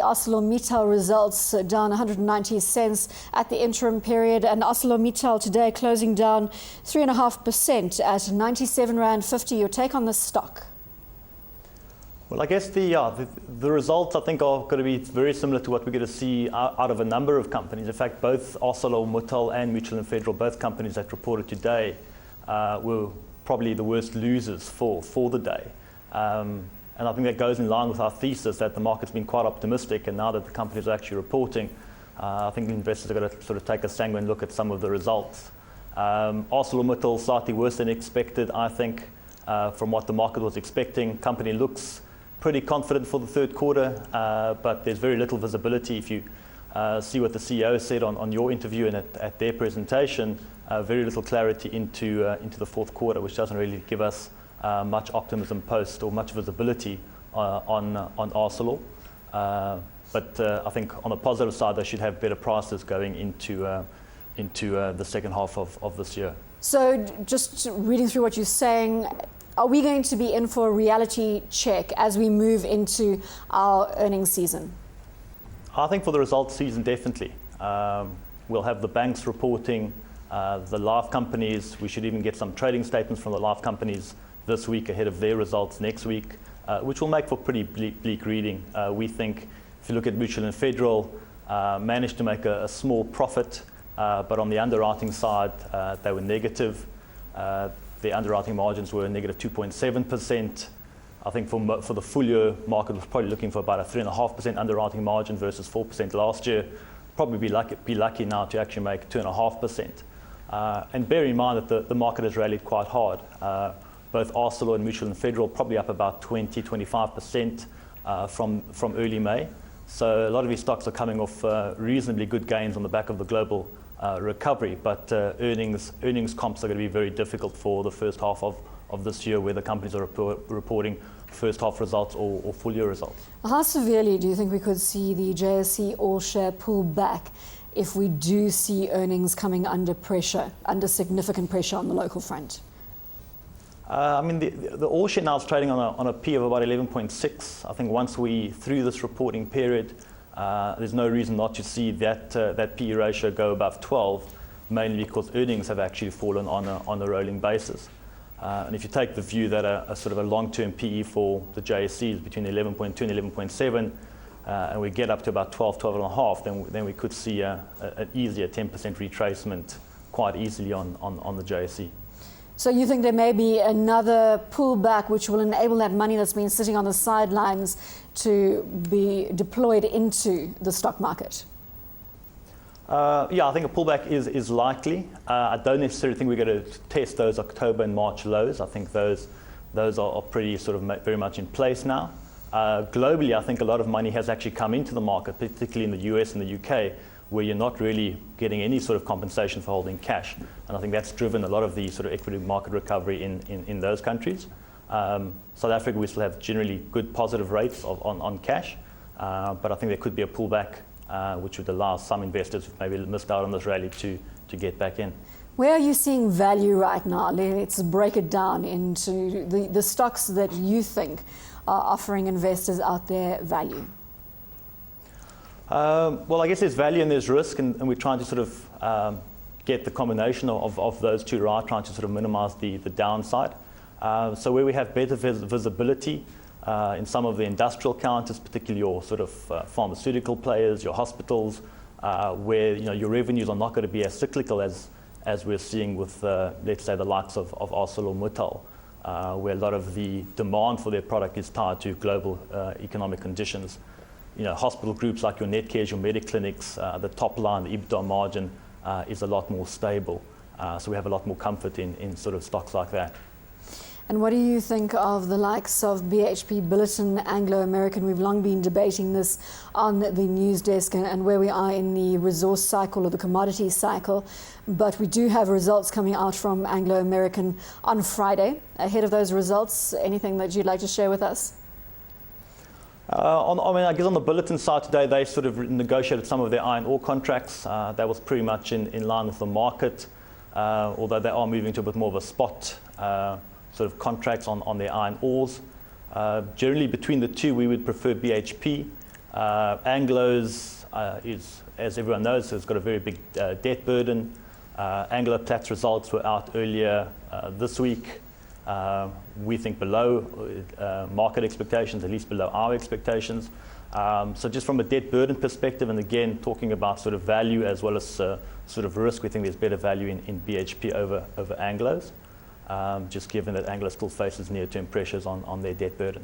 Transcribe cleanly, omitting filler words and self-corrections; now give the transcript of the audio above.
ArcelorMital results, down 190 cents at the interim period, and ArcelorMital today closing down 3.5% at 97.50 Rand. Your take on this stock? Well, I guess the results, I think, are going to be very similar to what we're going to see out of a number of companies. In fact, both ArcelorMital and Mutual and Federal, both companies that reported today, were probably the worst losers for the day. And I think that goes in line with our thesis that the market's been quite optimistic, and now that the companies are actually reporting, I think investors are going to sort of take a sanguine look at some of the results. ArcelorMital slightly worse than expected, I think, from what the market was expecting. Company looks pretty confident for the third quarter, but there's very little visibility. If you see what the CEO said on your interview and at their presentation, very little clarity into the fourth quarter, which doesn't really give us much optimism post or much visibility on Arcelor. But I think on the positive side, they should have better prices going into the second half of this year. So just reading through what you're saying, are we going to be in for a reality check as we move into our earnings season? I think for the results season, definitely. We'll have the banks reporting, the life companies. We should even get some trading statements from the life companies this week ahead of their results next week, which will make for pretty bleak reading. We think if you look at Mutual and Federal, managed to make a small profit, but on the underwriting side, they were negative. The underwriting margins were negative 2.7%. I think for the full year, market was probably looking for about a 3.5% underwriting margin versus 4% last year. Probably be lucky now to actually make 2.5%. And bear in mind that the market has rallied quite hard. Both Arcelor and Mutual and Federal probably up about 20-25% from early May. So a lot of these stocks are coming off reasonably good gains on the back of the global recovery, but earnings comps are going to be very difficult for the first half of this year, where the companies are reporting first half results or full year results. How severely do you think we could see the JSE all-share pull back if we do see earnings coming under pressure, under significant pressure on the local front? I mean, the all-share now is trading on a P of about 11.6. I think once we through this reporting period, there's no reason not to see that P ratio go above 12, mainly because earnings have actually fallen on a rolling basis. And if you take the view that a sort of a long-term PE for the JSE is between 11.2 and 11.7, and we get up to about 12, 12.5, then we could see an easier 10% retracement quite easily on the JSE. So you think there may be another pullback which will enable that money that's been sitting on the sidelines to be deployed into the stock market? Yeah, I think a pullback is likely. I don't necessarily think we're going to test those October and March lows. I think those are pretty sort of very much in place now. Globally, I think a lot of money has actually come into the market, particularly in the US and the UK, where you're not really getting any sort of compensation for holding cash. And I think that's driven a lot of the sort of equity market recovery in those countries. South Africa, we still have generally good positive rates on cash, but I think there could be a pullback, which would allow some investors who maybe missed out on this rally to get back in. Where are you seeing value right now? Let's break it down into the stocks that you think are offering investors out there value. Well, I guess there's value and there's risk, and we're trying to sort of get the combination of those two right, trying to sort of minimize the downside. So where we have better visibility in some of the industrial counters, particularly your sort of pharmaceutical players, your hospitals, where your revenues are not going to be as cyclical as we're seeing with, let's say, the likes of ArcelorMital, where a lot of the demand for their product is tied to global economic conditions. Hospital groups like your Netcares, your Mediclinics, the top line, the EBITDA margin is a lot more stable. So we have a lot more comfort in sort of stocks like that. And what do you think of the likes of BHP, Billiton, Anglo American? We've long been debating this on the news desk and where we are in the resource cycle or the commodity cycle. But we do have results coming out from Anglo American on Friday. Ahead of those results, anything that you'd like to share with us? I guess on the Billiton side today, they sort of negotiated some of their iron ore contracts. That was pretty much in line with the market, although they are moving to a bit more of a spot sort of contracts on their iron ores. Generally between the two, we would prefer BHP. Anglo's is, as everyone knows, has got a very big debt burden. Anglo Plat's results were out earlier this week. We think below market expectations, at least below our expectations. So just from a debt burden perspective, and again, talking about sort of value as well as sort of risk, we think there's better value in BHP over Anglo's, just given that Anglo still faces near-term pressures on their debt burden.